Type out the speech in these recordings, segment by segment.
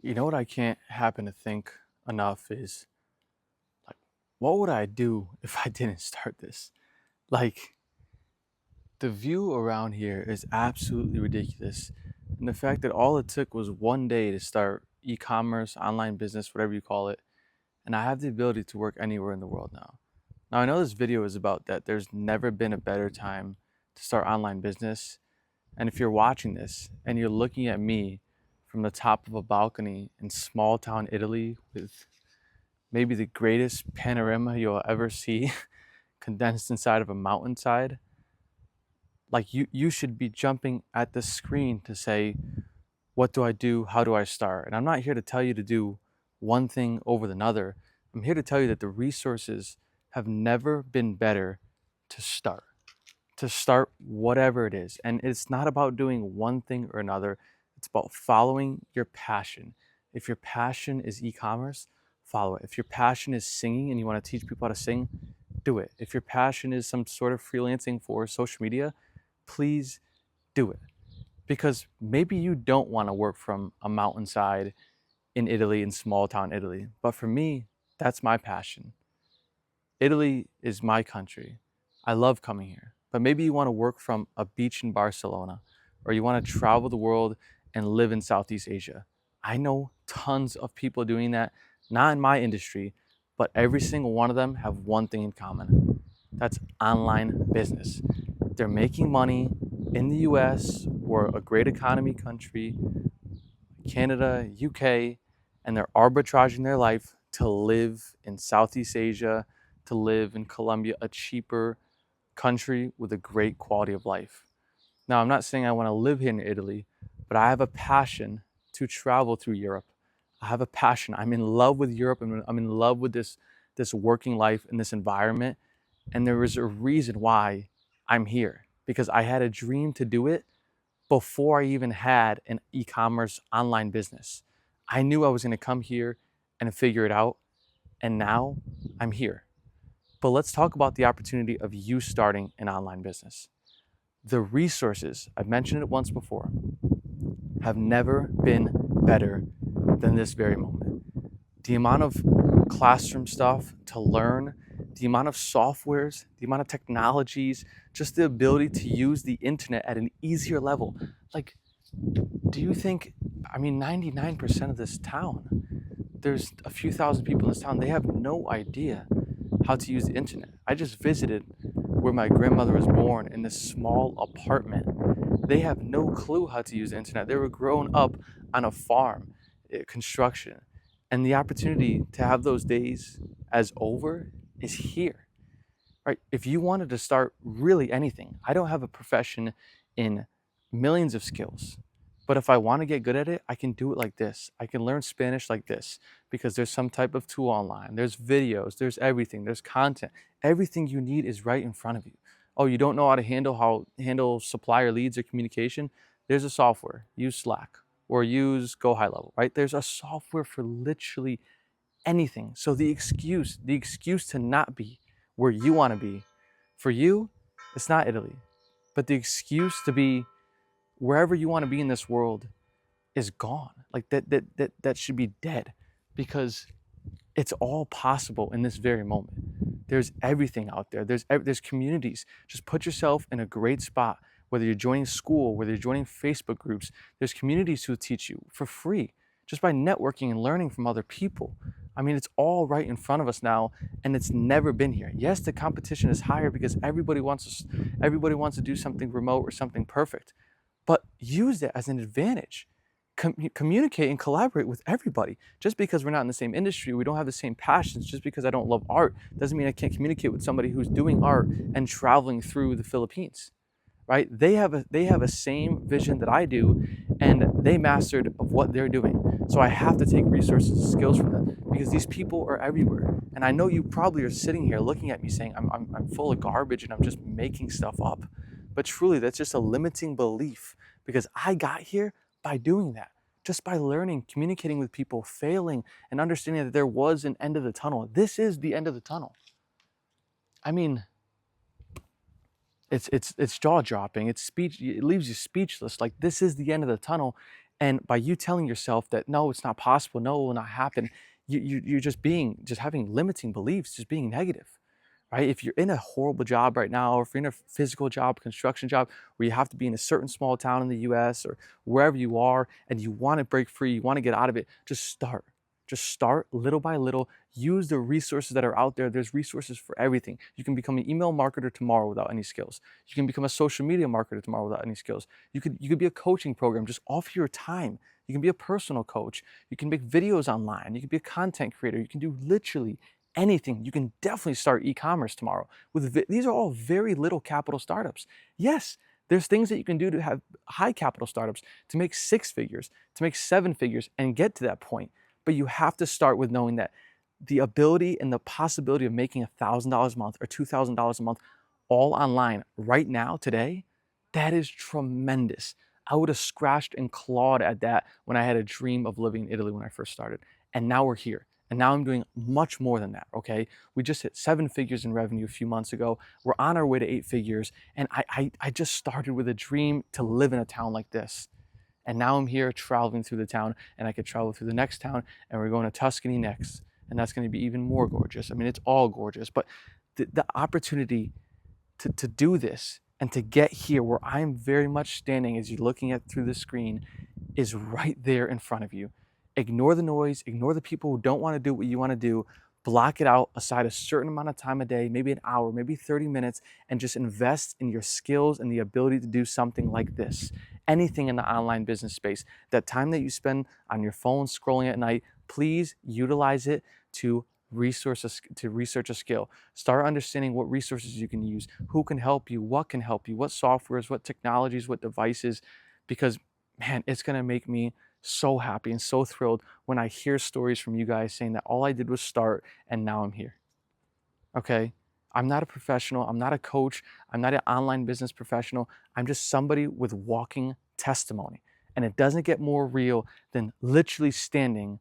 You know what I can't happen to think enough is like, what would I do if I didn't start this? Like, the view around here is absolutely ridiculous. And the fact that all it took was one day to start e commerce, online business, whatever you call it, and I have the ability to work anywhere in the world now. Now, I know this video is about that. There's never been a better time to start online business. And if you're watching this and you're looking at me from the top of a balcony in small town Italy with maybe the greatest panorama you'll ever see condensed inside of a mountainside, like you should be jumping at the screen to say, what do I do? How do I start? And I'm not here to tell you to do one thing over another. I'm here to tell you that the resources have never been better to start. To start whatever it is. And it's not about doing one thing or another. It's about following your passion. If your passion is e-commerce, follow it. If your passion is singing and you want to teach people how to sing, do it. If your passion is some sort of freelancing for social media, please do it. Because maybe you don't want to work from a mountainside in Italy, in small town Italy. But for me, that's my passion. Italy is my country. I love coming here. But maybe you want to work from a beach in Barcelona, or you want to travel the world and live in Southeast Asia. I know tons of people doing that, not in my industry, but every single one of them have one thing in common. That's online business. They're making money in the US or a great economy country, Canada, UK, and they're arbitraging their life to live in Southeast Asia, to live in Colombia, a cheaper country with a great quality of life. Now, I'm not saying I want to live here in Italy, but I have a passion to travel through Europe. I have a passion. I'm in love with Europe and I'm in love with this working life in this environment. And there is a reason why I'm here because I had a dream to do it before I even had an e-commerce online business. I knew I was going to come here and figure it out. And now I'm here. But let's talk about the opportunity of you starting an online business. The resources, I've mentioned it once before, have never been better than this very moment. The amount of classroom stuff to learn, the amount of softwares, the amount of technologies, just the ability to use the internet at an easier level. Like, do you think, 99% of this town, there's a few thousand people in this town, they have no idea how to use the internet. I just visited where my grandmother was born in this small apartment. They have no clue how to use the internet. They were grown up on a farm, construction. And the opportunity to have those days as over is here, right? If you wanted to start really anything, I don't have a profession in millions of skills. But if I want to get good at it, I can do it like this. I can learn Spanish like this because there's some type of tool online. There's videos, there's everything, there's content. Everything you need is right in front of you. Oh, you don't know how to handle supplier leads or communication? There's a software. Use Slack or use Go High Level, right? There's a software for literally anything. So the excuse to not be where you want to be, for you, it's not Italy. But the excuse to be wherever you want to be in this world is gone. Like that should be dead because it's all possible in this very moment. There's everything out there. There's communities. Just put yourself in a great spot. Whether you're joining school, whether you're joining Facebook groups, there's communities who teach you for free just by networking and learning from other people. It's all right in front of us now, and it's never been here. Yes, the competition is higher because everybody wants to do something remote or something perfect, but use it as an advantage. Communicate and collaborate with everybody. Just because we're not in the same industry, we don't have the same passions, just because I don't love art, doesn't mean I can't communicate with somebody who's doing art and traveling through the Philippines, right? They have a same vision that I do, and they mastered of what they're doing. So I have to take resources and skills from them because these people are everywhere. And I know you probably are sitting here looking at me saying, I'm full of garbage and I'm just making stuff up. But truly, that's just a limiting belief because I got here by doing that, just by learning, communicating with people, failing, and understanding that there was an end of the tunnel. This is the end of the tunnel. I mean, it's jaw dropping. It leaves you speechless. Like, this is the end of the tunnel, And by you telling yourself that, no, it's not possible, no, it will not happen, you're just having limiting beliefs, just being negative, right? If you're in a horrible job right now, or if you're in a physical job, construction job, where you have to be in a certain small town in the US or wherever you are, and you want to break free, you want to get out of it, just start. Just start little by little. Use the resources that are out there. There's resources for everything. You can become an email marketer tomorrow without any skills. You can become a social media marketer tomorrow without any skills. You could be a coaching program. Just offer your time. You can be a personal coach. You can make videos online. You can be a content creator. You can do literally anything. You can definitely start e-commerce tomorrow. These are all very little capital startups. Yes, there's things that you can do to have high capital startups to make 6 figures, to make 7 figures, and get to that point. But you have to start with knowing that the ability and the possibility of making $1,000 a month or $2,000 a month all online right now, today, that is tremendous. I would have scratched and clawed at that when I had a dream of living in Italy when I first started. And now we're here. And now I'm doing much more than that, okay? We just hit 7 figures in revenue a few months ago. We're on our way to 8 figures. And I just started with a dream to live in a town like this. And now I'm here traveling through the town, and I could travel through the next town, and we're going to Tuscany next. And that's going to be even more gorgeous. I mean, it's all gorgeous, but the opportunity to do this and to get here where I'm very much standing as you're looking at through the screen is right there in front of you. Ignore the noise, ignore the people who don't want to do what you want to do. Block it out, aside a certain amount of time a day, maybe an hour, maybe 30 minutes, and just invest in your skills and the ability to do something like this. Anything in the online business space. That time that you spend on your phone scrolling at night, please utilize it to research a skill. Start understanding what resources you can use, who can help you, what softwares, what technologies, what devices, because man, it's going to make me so happy and so thrilled when I hear stories from you guys saying that all I did was start and now I'm here. Okay? I'm not a professional. I'm not a coach. I'm not an online business professional. I'm just somebody with walking testimony. And it doesn't get more real than literally standing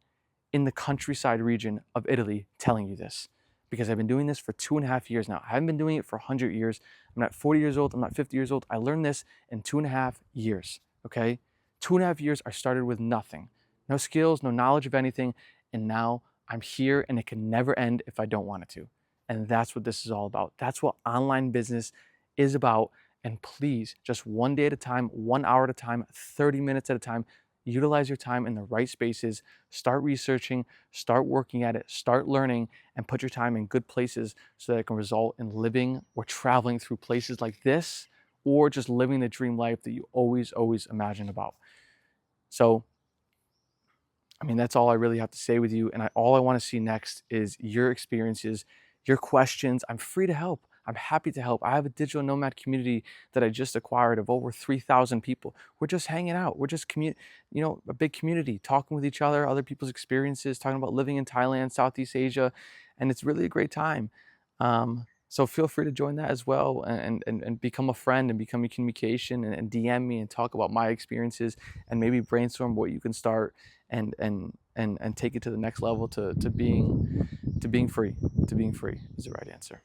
in the countryside region of Italy telling you this. Because I've been doing this for 2.5 years now. I haven't been doing it for 100 years. I'm not 40 years old. I'm not 50 years old. I learned this in 2.5 years. Okay? 2.5 years, I started with nothing. No skills, no knowledge of anything. And now I'm here, and it can never end if I don't want it to. And that's what this is all about. That's what online business is about. And please, just one day at a time, 1 hour at a time, 30 minutes at a time, utilize your time in the right spaces. Start researching, start working at it, start learning, and put your time in good places so that it can result in living or traveling through places like this, or just living the dream life that you always imagined about. So, I mean, that's all I really have to say with you. And all I want to see next is your experiences, your questions. I'm free to help. I'm happy to help. I have a digital nomad community that I just acquired of over 3,000 people. We're just hanging out. We're just a big community, talking with each other people's experiences, talking about living in Thailand, Southeast Asia, and it's really a great time. So feel free to join that as well, and become a friend and become in communication, and DM me and talk about my experiences, and maybe brainstorm what you can start and take it to the next level to being free. To being free is the right answer.